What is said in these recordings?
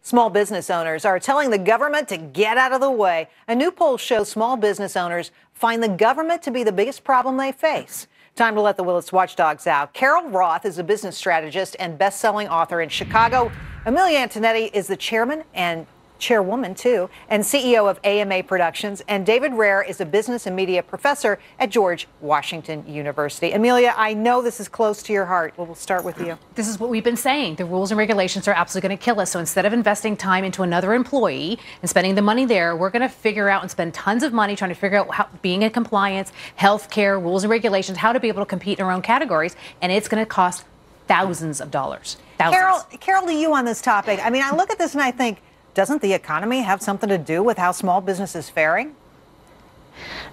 Small business owners are telling the government to get out of the way. A new poll shows small business owners find the government to be the biggest problem they face. Time to let the Willis watchdogs out. Carol Roth is a business strategist and best-selling author in Chicago. Amelia Antonetti is the chairman and chairwoman, too, and CEO of AMA Productions. And David Rare is a business and media professor at George Washington University. Amelia, I know this is close to your heart. We'll start with you. This is what we've been saying. The rules and regulations are absolutely going to kill us. So instead of investing time into another employee and spending the money there, we're going to figure out and spend tons of money trying to figure out how being in compliance, healthcare, rules and regulations, how to be able to compete in our own categories. And it's going to cost thousands of dollars. Thousands. Carol, to you on this topic. I mean, I look at this and I think, doesn't the economy have something to do with how small business is faring?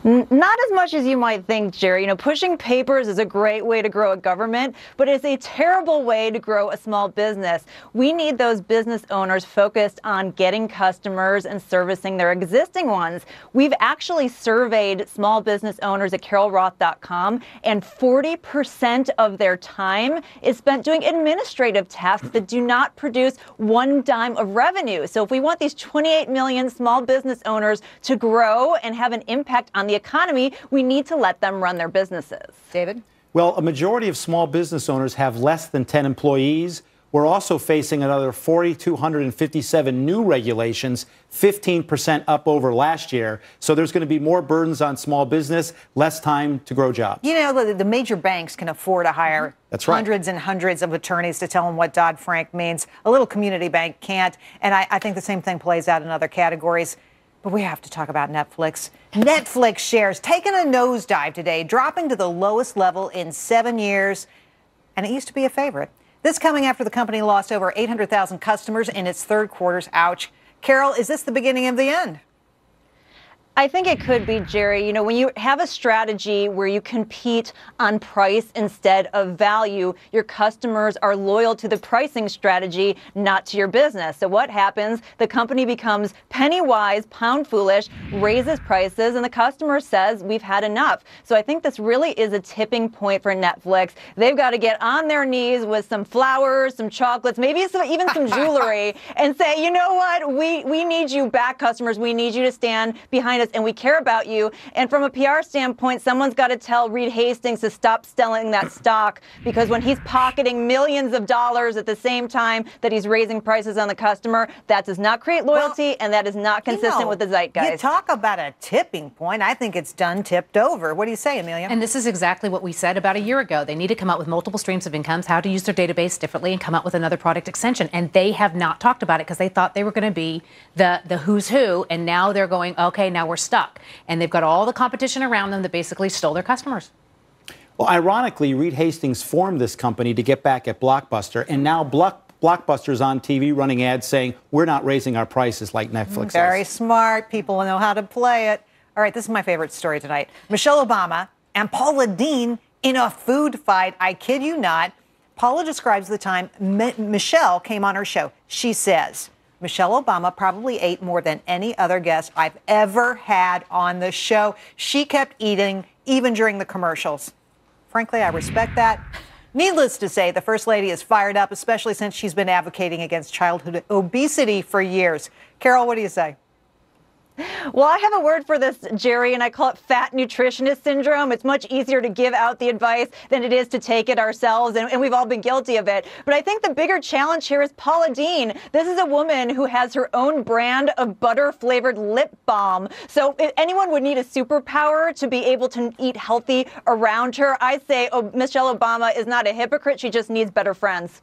Not as much as you might think, Jerry. You know, pushing papers is a great way to grow a government, but it's a terrible way to grow a small business. We need those business owners focused on getting customers and servicing their existing ones. We've actually surveyed small business owners at carolroth.com, and 40% of their time is spent doing administrative tasks that do not produce one dime of revenue. So if we want these 28 million small business owners to grow and have an impact on the economy, we need to let them run their businesses. David? Well, a majority of small business owners have less than 10 employees. We're also facing another 4,257 new regulations, 15% up over last year. So there's going to be more burdens on small business, less time to grow jobs. You know, the major banks can afford to hire That's right. hundreds and hundreds of attorneys to tell them what Dodd-Frank means. A little community bank can't. And I think the same thing plays out in other categories. But we have to talk about Netflix. Netflix shares taking a nosedive today, dropping to the lowest level in 7 years. And it used to be a favorite. This coming after the company lost over 800,000 customers in its third quarters. Ouch. Carol, is this the beginning of the end? I think it could be, Jerry. You know, when you have a strategy where you compete on price instead of value, your customers are loyal to the pricing strategy, not to your business. So what happens? The company becomes penny wise, pound foolish, raises prices, and the customer says, we've had enough. So I think this really is a tipping point for Netflix. They've got to get on their knees with some flowers, some chocolates, maybe even some jewelry, and say, you know what? We need you back, customers. We need you to stand behind us, and we care about you. And from a PR standpoint, someone's got to tell Reed Hastings to stop selling that stock, because when he's pocketing millions of dollars at the same time that he's raising prices on the customer, that does not create loyalty, and that is not consistent with the zeitgeist. You talk about a tipping point. I think it's done tipped over. What do you say, Amelia? And this is exactly what we said about a year ago. They need to come out with multiple streams of incomes, how to use their database differently, and come out with another product extension. And they have not talked about it because they thought they were going to be the who's who. And now they're going, okay, now we're stuck. And they've got all the competition around them that basically stole their customers. Well, ironically, Reed Hastings formed this company to get back at Blockbuster, and now Blockbuster's on TV running ads saying, we're not raising our prices like Netflix Very is. smart. People know how to play it. All right, this is my favorite story tonight. Michelle Obama and Paula Deen in a food fight. I kid you not. Paula describes the time Michelle came on her show. She says, Michelle Obama probably ate more than any other guest I've ever had on the show. She kept eating even during the commercials. Frankly, I respect that. Needless to say, the First Lady is fired up, especially since she's been advocating against childhood obesity for years. Carol, what do you say? Well, I have a word for this, Jerry, and I call it fat nutritionist syndrome. It's much easier to give out the advice than it is to take it ourselves, and we've all been guilty of it. But I think the bigger challenge here is Paula Deen. This is a woman who has her own brand of butter-flavored lip balm. So if anyone would need a superpower to be able to eat healthy around her, I say Michelle Obama is not a hypocrite. She just needs better friends.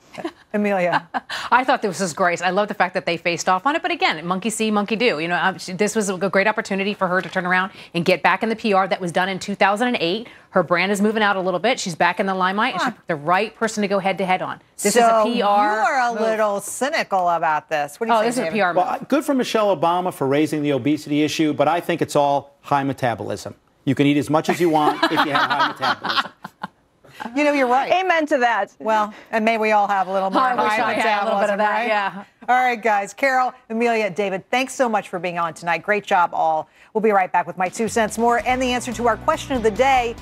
Amelia. I thought this was great. I love the fact that they faced off on it. But again, monkey see, monkey do. You know, this was a great opportunity for her to turn around and get back in the PR that was done in 2008. Her brand is moving out a little bit. She's back in the limelight, and she's the right person to go head-to-head on. This is a PR you are a move. Little cynical about this. What do you think, this is a David? PR move. Well, good for Michelle Obama for raising the obesity issue, but I think it's all high metabolism. You can eat as much as you want if you have high metabolism. You know, you're right. Amen to that. Well, and may we all have a little more I wish I had a little bit of that, right? yeah. All right, guys. Carol, Amelia, David, thanks so much for being on tonight. Great job, all. We'll be right back with my 2 cents more and the answer to our question of the day.